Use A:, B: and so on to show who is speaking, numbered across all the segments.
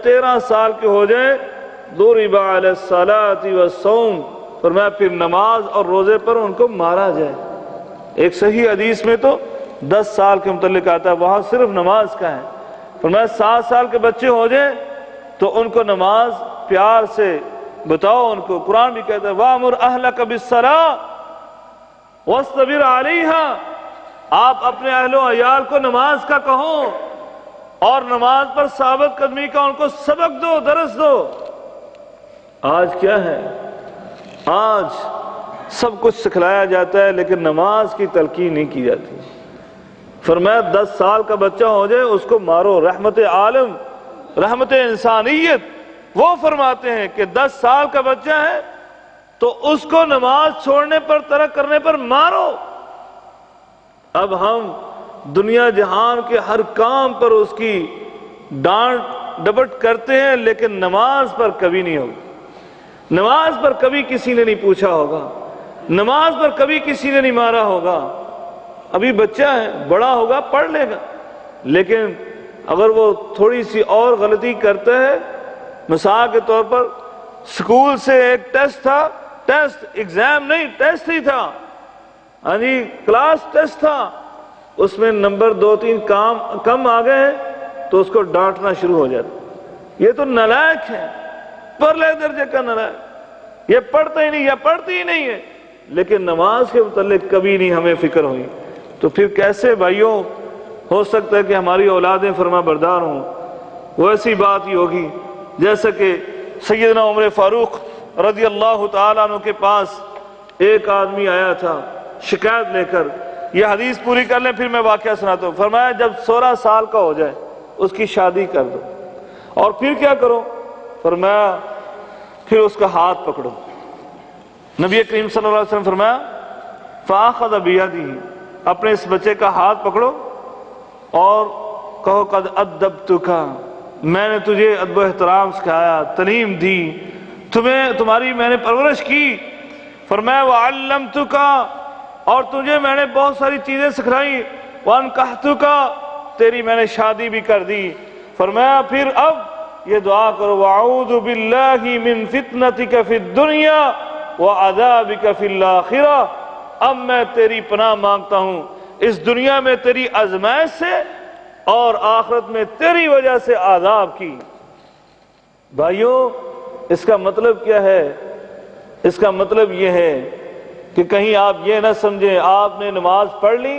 A: 13 سال کے ہو جائیں ضرب علی الصلاۃ والصوم، فرمایا پھر نماز اور روزے پر ان کو مارا جائے۔ ایک صحیح حدیث میں تو 10 سال کے متعلق آتا ہے، وہاں صرف نماز کا ہے۔ فرمایا 7 سال کے بچے ہو جائیں تو ان کو نماز پیار سے بتاؤ ان کو۔ قرآن بھی کہتا ہے وَأْمُرْ أَهْلَكَ بِالصَّلَاةِ وَاصْطَبِرْ عَلَيْهَا، آپ اپنے اہل و عیال کو نماز کا کہو اور نماز پر ثابت قدمی کا ان کو سبق دو، درس دو۔ آج کیا ہے؟ آج سب کچھ سکھلایا جاتا ہے لیکن نماز کی تلقین نہیں کی جاتی۔ فرمایا 10 سال کا بچہ ہو جائے اس کو مارو۔ رحمت عالم، رحمت انسانیت، وہ فرماتے ہیں کہ 10 سال کا بچہ ہے تو اس کو نماز چھوڑنے پر، ترک کرنے پر مارو۔ اب ہم دنیا جہان کے ہر کام پر اس کی ڈانٹ ڈپٹ کرتے ہیں لیکن نماز پر کبھی نہیں ہوگی۔ نماز پر کبھی کسی نے نہیں پوچھا ہوگا، نماز پر کبھی کسی نے نہیں مارا ہوگا۔ ابھی بچہ ہے، بڑا ہوگا پڑھ لے گا، لیکن اگر وہ تھوڑی سی اور غلطی کرتا ہے، مثال کے طور پر اسکول سے ایک ٹیسٹ تھا، ٹیسٹ ایگزام نہیں، ٹیسٹ ہی تھا، ہاں جی کلاس ٹیسٹ تھا، اس میں نمبر 2-3 کم آ گئے ہیں تو اس کو ڈانٹنا شروع ہو جاتا، یہ تو نالائق ہے، پرلے درجے کا نالائق، یہ پڑھتا ہی نہیں یا پڑھتی ہی نہیں ہے۔ لیکن نماز کے متعلق کبھی نہیں ہمیں فکر ہوئی، تو پھر کیسے بھائیوں ہو سکتا ہے کہ ہماری اولادیں فرما بردار ہوں؟ وہ ایسی بات ہی ہوگی جیسا کہ سیدنا عمر فاروق رضی اللہ تعالیٰ عنہ کے پاس ایک آدمی آیا تھا شکایت لے کر۔ یہ حدیث پوری کر لیں پھر میں واقعہ سناتا ہوں۔ فرمایا جب 16 سال کا ہو جائے اس کی شادی کر دو، اور پھر کیا کرو؟ فرمایا پھر اس کا ہاتھ پکڑو۔ نبی کریم صلی اللہ علیہ وسلم فرمایا فَأَخَذَ بِيَدِهِ، اپنے اس بچے کا ہاتھ پکڑو اور کہو قد ادبتک، میں نے تجھے ادب و احترام سکھایا، تعلیم دی، تمہاری میں نے پرورش کی۔ فرمایا وعلمتک، اور تجھے میں نے بہت ساری چیزیں سکھلائی، وانکحتک، تیری میں نے شادی بھی کر دی۔ فرمایا پھر اب یہ دعا کرو واعوذ باللہ من فتنتک فی الدنیا وعذابک فی الاخرہ، اب میں تیری پناہ مانگتا ہوں اس دنیا میں تیری آزمائش سے اور آخرت میں تیری وجہ سے عذاب کی۔ بھائیوں اس کا مطلب کیا ہے؟ اس کا مطلب یہ ہے کہ کہیں آپ یہ نہ سمجھیں آپ نے نماز پڑھ لی،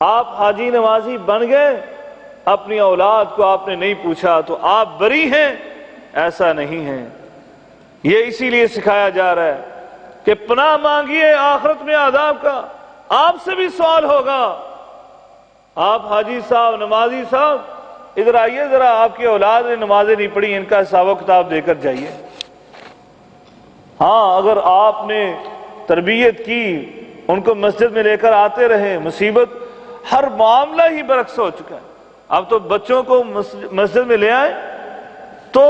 A: آپ حاجی نمازی بن گئے، اپنی اولاد کو آپ نے نہیں پوچھا تو آپ بری ہیں۔ ایسا نہیں ہے، یہ اسی لیے سکھایا جا رہا ہے کہ پناہ مانگیے آخرت میں عذاب کا۔ آپ سے بھی سوال ہوگا، آپ حاجی صاحب، نمازی صاحب ادھر آئیے ذرا، آپ کی اولاد نے نمازیں نہیں پڑھی، ان کا حساب و کتاب دے کر جائیے۔ ہاں اگر آپ نے تربیت کی، ان کو مسجد میں لے کر آتے رہے، مصیبت ہر معاملہ ہی برعکس ہو چکا ہے۔ اب تو بچوں کو مسجد میں لے آئے تو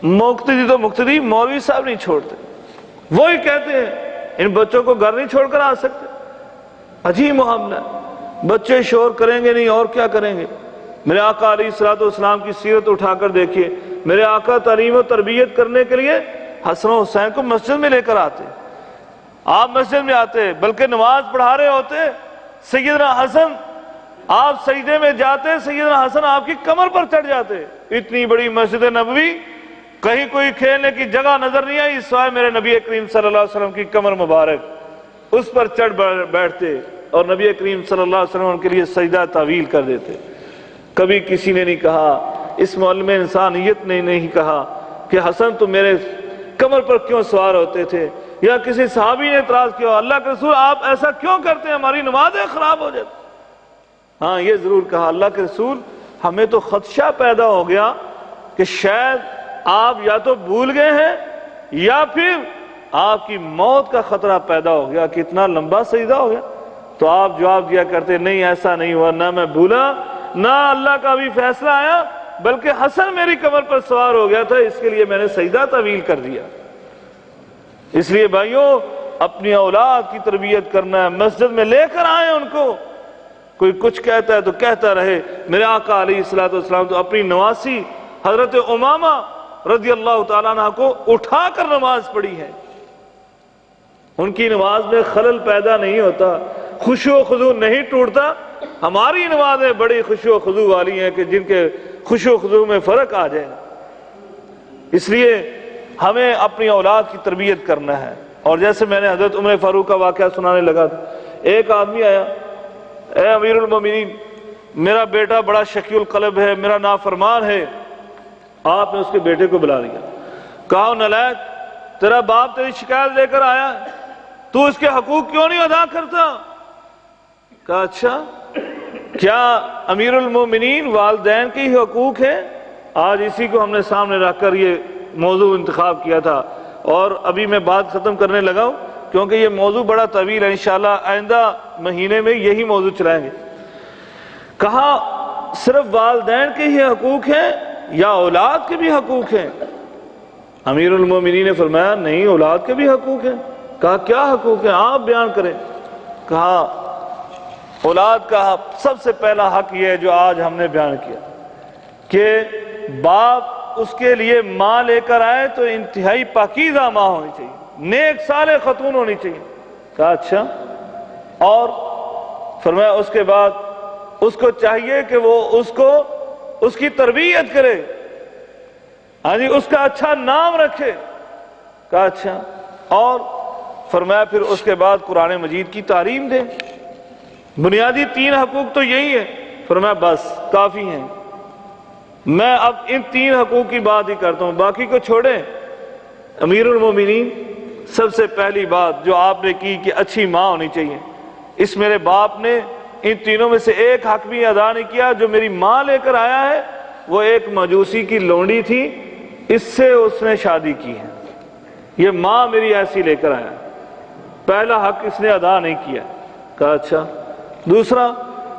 A: مقتدی مولوی صاحب نہیں چھوڑتے، وہی کہتے ہیں ان بچوں کو گھر نہیں چھوڑ کر آ سکتے۔ عجیب معاملہ ہے، بچے شور کریں گے نہیں اور کیا کریں گے؟ میرے آقا علیہ الصلوۃ والسلام کی سیرت اٹھا کر دیکھیے، میرے آقا تعلیم و تربیت کرنے کے لیے حسن و حسین کو مسجد میں لے کر آتے، آپ مسجد میں آتے بلکہ نماز پڑھا رہے ہوتے، سیدنا حسن آپ سجدے میں جاتے، سیدنا حسن آپ کی کمر پر چڑھ جاتے۔ اتنی بڑی مسجد نبوی، کہیں کوئی کھیلنے کی جگہ نظر نہیں آئی سوائے میرے نبی کریم صلی اللہ علیہ وسلم کی کمر مبارک، اس پر چڑھ بیٹھتے اور نبی کریم صلی اللہ علیہ وسلم ان کے لیے سجدہ طویل کر دیتے۔ کبھی کسی نے نہیں کہا، اس معلم انسانیت نے نہیں کہا کہ حسن تم میرے کمر پر کیوں سوار ہوتے تھے، یا کسی صحابی نے اعتراض کیا اللہ کے رسول آپ ایسا کیوں کرتے ہیں، ہماری نمازیں خراب ہو جاتی۔ ہاں یہ ضرور کہا اللہ کے رسول ہمیں تو خدشہ پیدا ہو گیا کہ شاید آپ یا تو بھول گئے ہیں یا پھر آپ کی موت کا خطرہ پیدا ہو گیا کہ اتنا لمبا سجدہ ہو گیا۔ تو آپ جواب دیا کرتے نہیں ایسا نہیں ہوا، نہ میں بھولا نہ اللہ کا بھی فیصلہ آیا، بلکہ حسن میری کمر پر سوار ہو گیا تھا، اس کے لیے میں نے سجدہ طویل کر دیا۔ اس لیے بھائیوں اپنی اولاد کی تربیت کرنا ہے، مسجد میں لے کر آئیں ان کو، کوئی کچھ کہتا ہے تو کہتا رہے. میرے آقا علیہ الصلوۃ والسلام تو اپنی نواسی حضرت امامہ رضی اللہ تعالیٰ عنہ کو اٹھا کر نماز پڑھی ہے. ان کی نماز میں خلل پیدا نہیں ہوتا, خشوع و خضوع نہیں ٹوٹتا. ہماری نمازیں بڑی خشوع و خضوع والی ہیں کہ جن کے خشوع و خضوع میں فرق آ جائے. اس لیے ہمیں اپنی اولاد کی تربیت کرنا ہے. اور جیسے میں نے حضرت عمر فاروق کا واقعہ سنانے لگا تھا, ایک آدمی آیا, اے امیر المومنین میرا بیٹا بڑا شقی القلب ہے, میرا نافرمان ہے. آپ نے اس کے بیٹے کو بلا لیا, کہا نالائق, تیرا باپ تیری شکایت لے کر آیا ہے, تو اس کے حقوق کیوں نہیں ادا کرتا؟ کہا اچھا, کیا امیر المومنین والدین کے ہی حقوق ہیں؟ آج اسی کو ہم نے سامنے رکھ کر یہ موضوع انتخاب کیا تھا, اور ابھی میں بات ختم کرنے لگا ہوں کیونکہ یہ موضوع بڑا طویل ہے. انشاءاللہ آئندہ مہینے میں یہی موضوع چلائیں گے. کہا صرف والدین کے ہی حقوق ہیں یا اولاد کے بھی حقوق ہیں؟ امیر المومنین نے فرمایا نہیں, اولاد کے بھی حقوق ہیں. کہا کیا حقوق ہیں, آپ بیان کریں. کہا اولاد کا سب سے پہلا حق یہ ہے جو آج ہم نے بیان کیا کہ باپ اس کے لیے ماں لے کر آئے تو انتہائی پاکیزہ ماں ہونی چاہیے, نیک صالح خاتون ہونی چاہیے. کہا اچھا, اور فرمایا اس کے بعد اس کو چاہیے کہ وہ اس کی تربیت کرے, ہاں جی, اس کا اچھا نام رکھے. کہا اچھا, اور فرمایا پھر اس کے بعد قرآن مجید کی تعلیم دے. بنیادی 3 حقوق تو یہی ہے. فرمایا بس کافی ہیں, میں اب ان 3 حقوق کی بات ہی کرتا ہوں, باقی کو چھوڑیں. امیر المومنین سب سے پہلی بات جو آپ نے کی کہ اچھی ماں ہونی چاہیے, اس میرے باپ نے ان تینوں میں سے ایک حق بھی ادا نہیں کیا. جو میری ماں لے کر آیا ہے وہ ایک مجوسی کی لونڈی تھی, اس سے اس نے شادی کی ہے, یہ ماں میری ایسی لے کر آیا. پہلا حق اس نے ادا نہیں کیا. کہا اچھا. دوسرا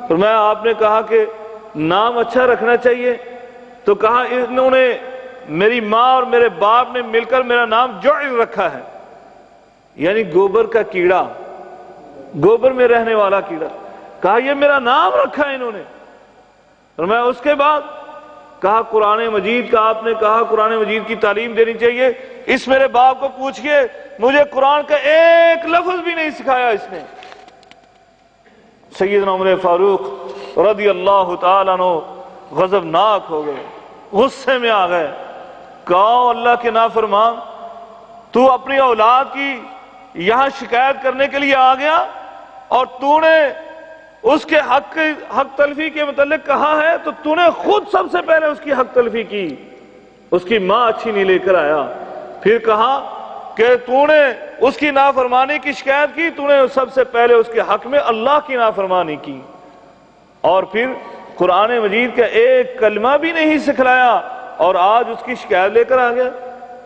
A: فرمایا آپ نے کہا کہ نام اچھا رکھنا چاہیے, تو کہا انہوں نے میری ماں اور میرے باپ نے مل کر میرا نام جعل رکھا ہے, یعنی گوبر کا کیڑا, گوبر میں رہنے والا کیڑا. کہا یہ میرا نام رکھا ہے انہوں نے. فرمایا اس کے بعد کہا قرآن مجید کا آپ نے کہا قرآن مجید کی تعلیم دینی چاہیے. اس میرے باپ کو پوچھئے, مجھے قرآن کا ایک لفظ بھی نہیں سکھایا اس نے. سیدنا عمر فاروق رضی اللہ تعالیٰ عنہ غضبناک ہو گئے, غصے میں آ گئے. کہا اللہ کے نافرمان, تو اپنی اولاد کی یہاں شکایت کرنے کے لیے آ گیا اور تو نے اس کے حق تلفی کے متعلق کہا ہے, تو تو نے خود سب سے پہلے اس کی حق تلفی کی, اس کی ماں اچھی نہیں لے کر آیا. پھر کہا کہ تو نے اس کی نافرمانی کی شکایت کی, تو نے سب سے پہلے اس کے حق میں اللہ کی نافرمانی کی, اور پھر قرآن مجید کا ایک کلمہ بھی نہیں سکھلایا اور آج اس کی شکایت لے کر آ گیا.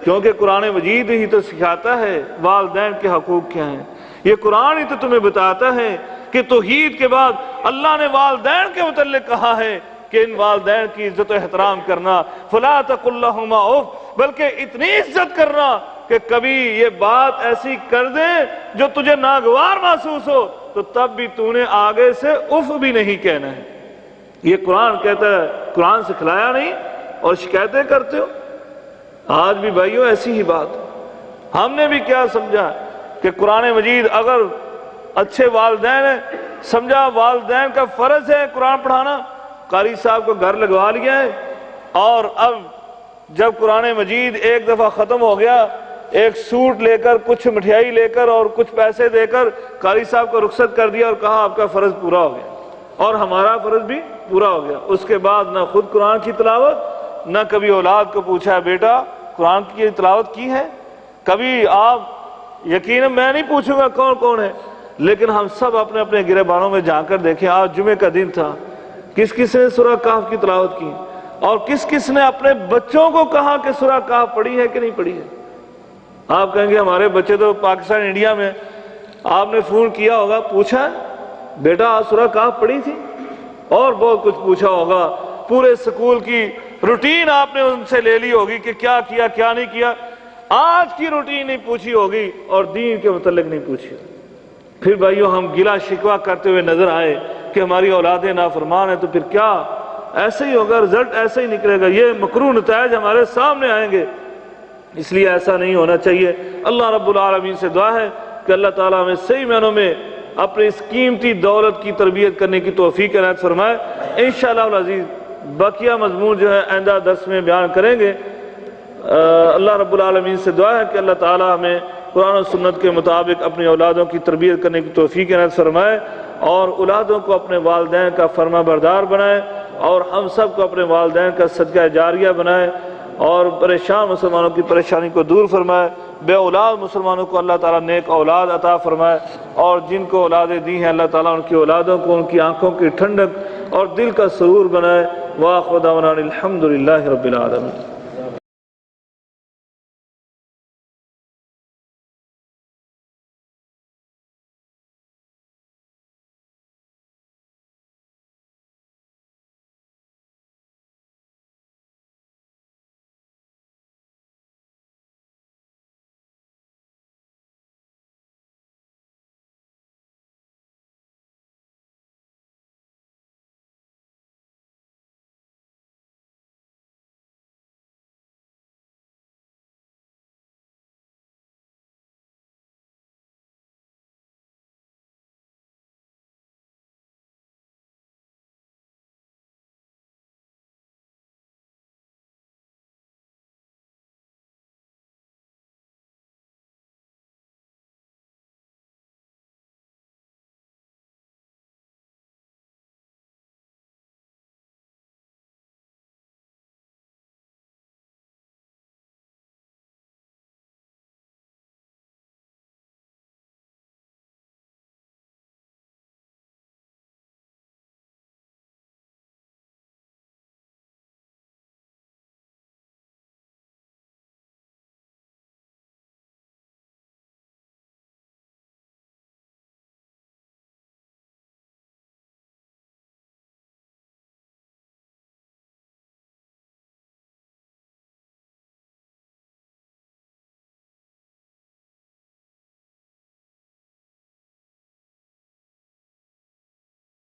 A: کیونکہ قرآن مجید ہی تو سکھاتا ہے والدین کے حقوق کیا ہیں. یہ قرآن ہی تو تمہیں بتاتا ہے کہ توحید کے بعد اللہ نے والدین کے متعلق کہا ہے کہ ان والدین کی عزت و احترام کرنا, فلا تقل لہما اف, بلکہ اتنی عزت کرنا کہ کبھی یہ بات ایسی کر دیں جو تجھے ناگوار محسوس ہو, تو تب بھی تو نے آگے سے اف بھی نہیں کہنا ہے. یہ قرآن کہتا ہے, قرآن سکھلایا نہیں اور شکایتیں کرتے ہو. آج بھی بھائیوں ایسی ہی بات. ہم نے بھی کیا سمجھا کہ قرآن مجید اگر اچھے والدین ہیں, سمجھا والدین کا فرض ہے قرآن پڑھانا, قاری صاحب کو گھر لگوا لیا ہے, اور اب جب قرآن مجید ایک دفعہ ختم ہو گیا, ایک سوٹ لے کر, کچھ مٹھائی لے کر اور کچھ پیسے دے کر قاری صاحب کو رخصت کر دیا اور کہا آپ کا فرض پورا ہو گیا اور ہمارا فرض بھی پورا ہو گیا. اس کے بعد نہ خود قرآن کی تلاوت, نہ کبھی اولاد کو پوچھا بیٹا قرآن کی تلاوت کی ہے. کبھی آپ یقیناً میں نہیں پوچھوں گا کون کون ہے, لیکن ہم سب اپنے اپنے گریبانوں میں جا کر دیکھیں. آج جمعے کا دن تھا, کس کس نے سورہ کہف کی تلاوت کی اور کس کس نے اپنے بچوں کو کہا کہ سورہ کہف پڑھی ہے کہ نہیں پڑھی ہے. آپ کہیں گے ہمارے بچے تو پاکستان انڈیا میں, آپ نے فون کیا ہوگا, پوچھا بیٹا آج سورہ کہف پڑھی تھی, اور بہت کچھ پوچھا ہوگا. پورے سکول کی روٹین آپ نے ان سے لے لی ہوگی کہ کیا کیا کیا نہیں کیا. آج کی روٹین نہیں پوچھی ہوگی اور دین کے متعلق نہیں پوچھی. پھر بھائیوں ہم گلا شکوہ کرتے ہوئے نظر آئے کہ ہماری اولادیں نافرمان ہیں، تو پھر کیا ایسے ہی ہوگا، رزلٹ ایسے ہی نکلے گا، یہ مکروہ نتائج ہمارے سامنے آئیں گے۔ اس لیے ایسا نہیں ہونا چاہیے۔ اللہ رب العالمین سے دعا ہے کہ اللہ تعالیٰ ہمیں صحیح معنوں میں اپنی اس قیمتی دولت کی تربیت کرنے کی توفیق عنایت فرمائے۔ انشاءاللہ العزیز باقیہ مضمون جو ہے آئندہ درس میں بیان کریں گے۔ اللہ رب العالمین سے دعا ہے کہ اللہ تعالیٰ ہمیں قرآن و سنت کے مطابق اپنی اولادوں کی تربیت کرنے کی توفیق عنایت فرمائے، اور اولادوں کو اپنے والدین کا فرما بردار بنائے، اور ہم سب کو اپنے والدین کا صدقہ جاریہ بنائے، اور پریشان مسلمانوں کی پریشانی کو دور فرمائے، بے اولاد مسلمانوں کو اللہ تعالیٰ نیک اولاد عطا فرمائے، اور جن کو اولادیں دی ہیں اللہ تعالیٰ ان کی اولادوں کو ان کی آنکھوں کی ٹھنڈک اور دل کا سرور بنائے۔ وآخر دعوانا الحمدللہ رب العالمین۔